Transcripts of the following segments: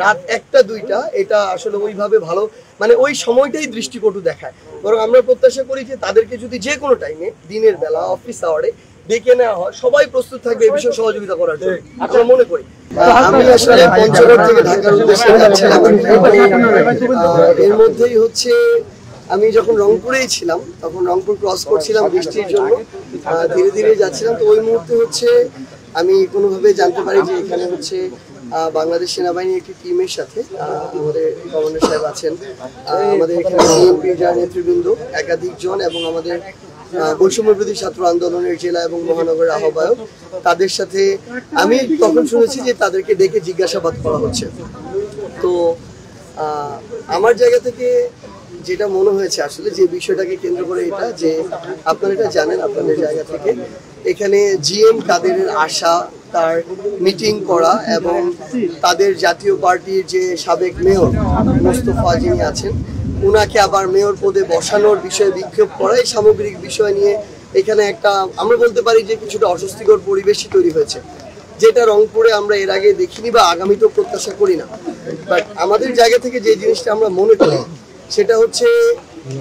রাত 1টা 2টা এটা আসলে ওইভাবে ভালো মানে ওই সময়টাই দৃষ্টিকটু দেখায়। বরং আমরা প্রত্যাশা করি যে তাদেরকে যদি যে কোনো টাইমে দিনের বেলা অফিস আওয়ারে ডেকে নেওয়া হয়, সবাই প্রস্তুত থাকবে এই বিষয়ে সহযোগিতা করার জন্য আমরা মনে করি। আমি আসলে পঞ্চগড় থেকে ঢাকার উদ্দেশ্যে যাচ্ছিলাম, এর মধ্যেই হচ্ছে আমি যখন রংপুরেই ছিলাম তখন রংপুর ক্রস করছিলাম বৃষ্টির জন্য, ধীরে ধীরে যাচ্ছিলাম। তো ওই মুহূর্তে হচ্ছে আমি কোনোভাবে জানতে পারি যে এখানে হচ্ছে বাংলাদেশ সেনাবাহিনীর একটি টিমের সাথে আমাদের গভর্নর সাহেব আছেন, আমাদের এখানে বিএনপির যারা নেতৃবৃন্দ একাধিক জন এবং আমাদের বৈষম্য বিরোধী ছাত্র আন্দোলনের জেলা এবং মহানগরের আহ্বায়ক, তাদের সাথে আমি তখন শুনেছি যে তাদেরকে ডেকে জিজ্ঞাসাবাদ করা হচ্ছে। তো আমার জায়গা থেকে যেটা মনে হয়েছে আসলে যে বিষয়টাকে কেন্দ্র করে এটা যে আপনারা এটা জানেন আপনাদের জায়গা থেকে এখানে জিএম কাদেরের আশা তার মিটিং করা এবং তাদের জাতীয় পার্টির যে সাবেক মেয়র মোস্তফা যিনি আছেন উনাকে আবার মেয়র পদে বসানোর বিষয়ে বিক্ষোভ করা, এই সামগ্রিক বিষয় নিয়ে এখানে একটা আমরা বলতে পারি যে কিছুটা অস্বস্তিকর পরিবেশই তৈরি হয়েছে, যেটা রংপুরে আমরা এর আগে দেখিনি বা আগামীতেও প্রত্যাশা করি না। বাট আমাদের জায়গা থেকে যে জিনিসটা আমরা মনে করি সেটা হচ্ছে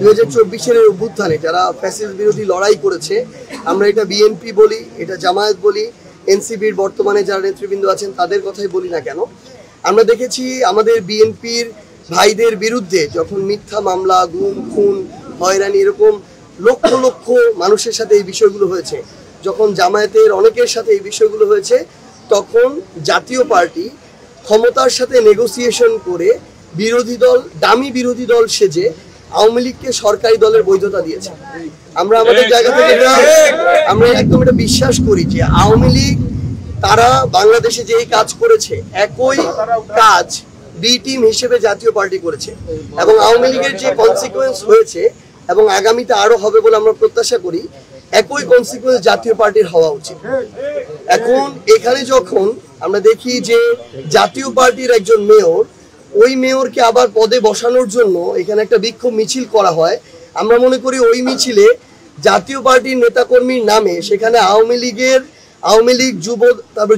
2024-এর অভ্যুত্থানে যারা ফ্যাসিস্ট বিরোধী লড়াই করেছে, আমরা এটা বিএনপি বলি, এটা জামায়াত বলি, এনসিপির বর্তমানে যারা নেতৃবৃন্দ আছেন তাদের কথাই বলি না কেন, আমরা দেখেছি আমাদের বিএনপির ভাইদের বিরুদ্ধে যখন মিথ্যা মামলা, গুম, খুন, হয়রানি এরকম লক্ষ লক্ষ মানুষের সাথে এই বিষয়গুলো হয়েছে, যখন জামায়াতের অনেকের সাথে এই বিষয়গুলো হয়েছে, তখন জাতীয় পার্টি ক্ষমতার সাথে নেগোসিয়েশন করে বিরোধী দল, দামি বিরোধী দল সেজে আওয়ামী লীগকে সরকারি দলের বৈধতা দিয়েছে। আমরা আমাদের জায়গা থেকে আমরা একদম এটা বিশ্বাস করি যে আওয়ামী লীগ তারা বাংলাদেশে যেই কাজ করেছে একই কাজ বি টিম হিসেবে জাতীয় পার্টি করেছে এবং আওয়ামী লীগের যে কনসিকুয়েন্স হয়েছে এবং আগামীতে আরো হবে বলে আমরা প্রত্যাশা করি, একই কনসিকুয়েন্স জাতীয় পার্টির হওয়া উচিত। এখন এখানে যখন আমরা দেখি যে জাতীয় পার্টির একজন মেয়র, ওই মেয়রকে আবার পদে বসানোর জন্য এখানে একটা বিক্ষোভ মিছিল করা হয়, আমরা মনে করি ওই মিছিলে জাতীয় পার্টির নেতাকর্মীর নামে সেখানে আওয়ামী লীগ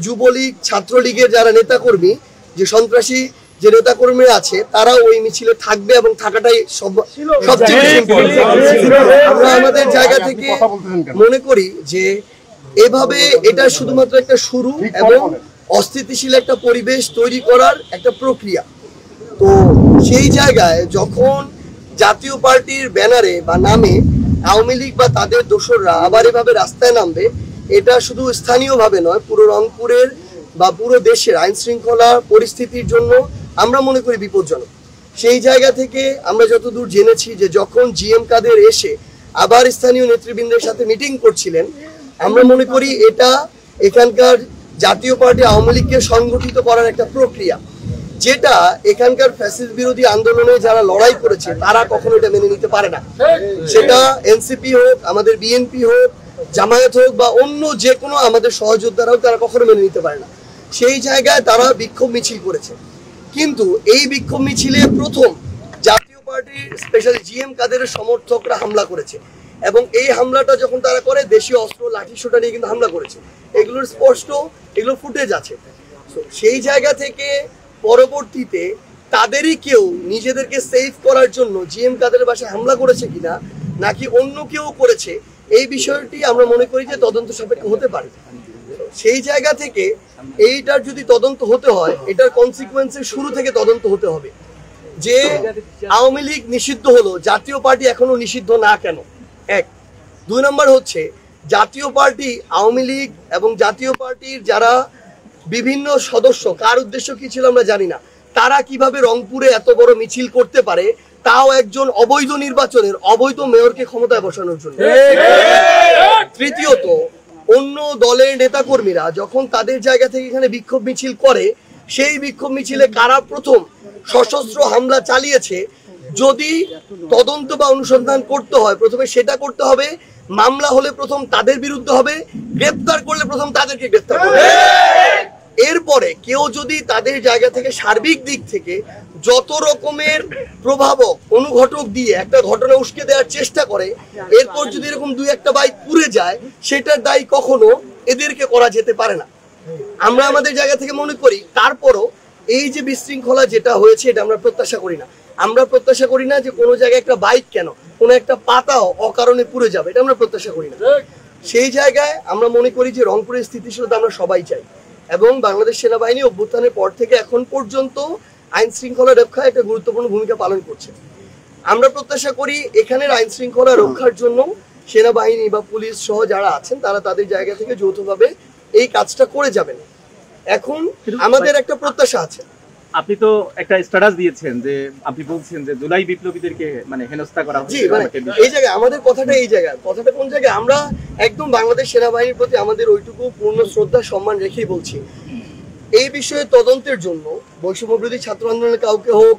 যুবলীগ ছাত্রলীগের যারা নেতাকর্মী, যে সন্ত্রাসী যে নেতাকর্মীরা আছে তারা ওই মিছিলে থাকবে এবং থাকাটাই সবচেয়ে বেশি ইম্পর্টেন্ট। আমরা আমাদের জায়গা থেকে মনে করি যে এভাবে এটা শুধুমাত্র একটা শুরু এবং অস্থিতিশীল একটা পরিবেশ তৈরি করার একটা প্রক্রিয়া। তো সেই জায়গায় যখন জাতীয় পার্টির ব্যানারে বা নামে আওয়ামী লীগ বা তাদের দোসররা আবার এভাবে রাস্তায় নামবে, এটা শুধু স্থানীয়ভাবে নয়, পুরো রংপুরের বা পুরো দেশের আইন শৃঙ্খলা পরিস্থিতির জন্য আমরা মনে করি বিপজ্জনক। সেই জায়গা থেকে আমরা যতদূর জেনেছি যে যখন জিএম কাদের এসে আবার স্থানীয় নেতৃবৃন্দের সাথে মিটিং করছিলেন, আমরা মনে করি এটা এখানকার জাতীয় পার্টি আওয়ামী লীগকে সংগঠিত করার একটা প্রক্রিয়া, যেটা এখানকার ফ্যাসিস্ট বিরোধী আন্দোলনে যারা লড়াই করেছে তারা কখনো এটা মেনে নিতে পারে না। সেটা এনসিপি হোক, আমাদের বিএনপি হোক, জামায়াত হোক বা অন্য যে কোনো আমাদের সহযোদ্ধারা হোক, তারা কখনো মেনে নিতে পারে না। সেই জায়গায় তারা বিক্ষোভ মিছিল করেছে, কিন্তু এই বিক্ষোভ মিছিলে প্রথম জাতীয় পার্টির স্পেশালি জিএম কাদেরের সমর্থকরা হামলা করেছে এবং এই হামলাটা যখন তারা করে দেশীয় অস্ত্র লাঠিসোঁটা নিয়ে কিন্তু হামলা করেছে, এগুলোর স্পষ্ট এগুলো ফুটেজ আছে। সেই জায়গা থেকে পরবর্তীতে তাদেরই কেউ নিজেদেরকে সেভ করার জন্য জিএম কাদের বাসায় হামলা করেছে কিনা নাকি অন্য কেউ করেছে, এই বিষয়টি আমরা মনে করি যে তদন্ত সাপেক্ষ হতে পারে। সেই জায়গা থেকে এইটার যদি তদন্ত হতে হয়, এটার কনসিকুয়েন্সের শুরু থেকে তদন্ত হতে হবে যে আওয়ামী লীগ নিষিদ্ধ হলো, জাতীয় পার্টি এখনো নিষিদ্ধ না কেন, এক। 2 নম্বর হচ্ছে জাতীয় পার্টি, আওয়ামী লীগ এবং জাতীয় পার্টির যারা বিভিন্ন সদস্য, কার উদ্দেশ্য কি ছিল আমরা জানি না, তারা কিভাবে রংপুরে এত বড় মিছিল করতে পারে, তাও একজন অবৈধ নির্বাচনের অবৈধ মেয়রকে ক্ষমতায় বসানোর জন্য। তৃতীয়ত, অন্য দলের নেতাকর্মীরা যখন তাদের জায়গা থেকে এখানে বিক্ষোভ মিছিল করে, সেই বিক্ষোভ মিছিলে কারা প্রথম সশস্ত্র হামলা চালিয়েছে যদি তদন্ত বা অনুসন্ধান করতে হয়, প্রথমে সেটা করতে হবে। মামলা হলে প্রথম তাদের বিরুদ্ধে হবে, গ্রেফতার করলে প্রথম তাদেরকে গ্রেফতার করবে। এরপরে কেউ যদি তাদের জায়গা থেকে সার্বিক দিক থেকে যত রকমের প্রভাবক অনুঘটক দিয়ে একটা ঘটনা উস্কে দেওয়ার চেষ্টা করে, এরপর যদি এরকম 2-1টা বাইক পুড়ে যায়, সেটার দায়ী কখনো এদেরকে করা যেতে পারে না। আমরা আমাদের জায়গা থেকে মনে করি তারপরও এই যে বিশৃঙ্খলা যেটা হয়েছে এটা আমরা প্রত্যাশা করি না। আমরা প্রত্যাশা করি না যে কোনো জায়গায় একটা বাইক কেন, কোনো একটা পাতাও অকারণে পুড়ে যাবে, এটা আমরা প্রত্যাশা করি না। সেই জায়গায় আমরা মনে করি যে রংপুরের স্থিতিশীলতা আমরা সবাই চাই, এবং বাংলাদেশ সেনাবাহিনী অভ্যুত্থানের পর থেকে এখন পর্যন্ত আইন শৃঙ্খলা রক্ষায় একটা গুরুত্বপূর্ণ ভূমিকা পালন করছে। আমরা প্রত্যাশা করি এখানের আইন শৃঙ্খলা রক্ষার জন্য সেনাবাহিনী বা পুলিশ সহ যারা আছেন তারা তাদের জায়গা থেকে যৌথভাবে এই কাজটা করে যাবেন। এখন আমাদের একটা প্রত্যাশা আছে। আপনি তো একটা স্ট্যাটাস দিয়েছেন যে আপনি বলছেন যে জুলাই বিপ্লবীদেরকে মানে হেনস্থা করা হচ্ছে। এই জায়গায় আমাদের কথাটা, এই জায়গায় কথাটা কোন জায়গায়, আমরা একদম বাংলাদেশ সেনাবাহিনীর প্রতি আমাদের ওইটুকু পূর্ণ শ্রদ্ধা সম্মান রেখেই বলছি, এই বিষয়ে তদন্তের জন্য বৈষম্যবিরোধী ছাত্র আন্দোলনের কাউকে হোক,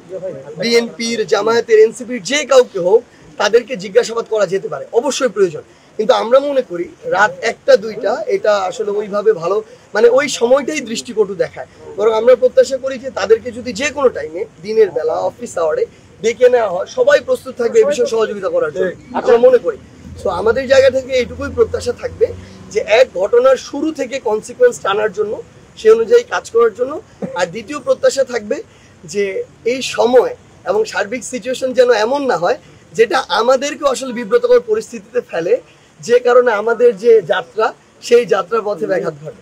বিএনপির, জামায়াতের, এনসিপির যে কাউকে হোক, তাদেরকে জিজ্ঞাসাবাদ করা যেতে পারে, অবশ্যই প্রয়োজন। কিন্তু আমরা মনে করি রাত 1টা 2টা এটা আসলে ওইভাবে ভালো, মানে ওই সময়টাই দৃষ্টিকটু দেখায়। বরং আমরা প্রত্যাশা করি যে তাদেরকে যদি যে কোনো টাইমে, দিনের বেলা, অফিস আওয়ারে ডেকে নেওয়া হয়, সবাই প্রস্তুত থাকবে এই বিষয়ে সহযোগিতা করার জন্য, আমরা মনে করি। সো আমাদের জায়গা থেকে এইটুকুই প্রত্যাশা থাকবে যে এক ঘটনার শুরু থেকে কনসিকোয়েন্স টানার জন্য, সে অনুযায়ী কাজ করার জন্য। আর দ্বিতীয় প্রত্যাশা থাকবে যে এই সময় এবং সার্বিক সিচুয়েশন যেন এমন না হয় যেটা আমাদেরকে আসলে বিব্রতকর পরিস্থিতিতে ফেলে, যে কারণে আমাদের যে যাত্রা সেই যাত্রা পথে ব্যাঘাত ঘটে।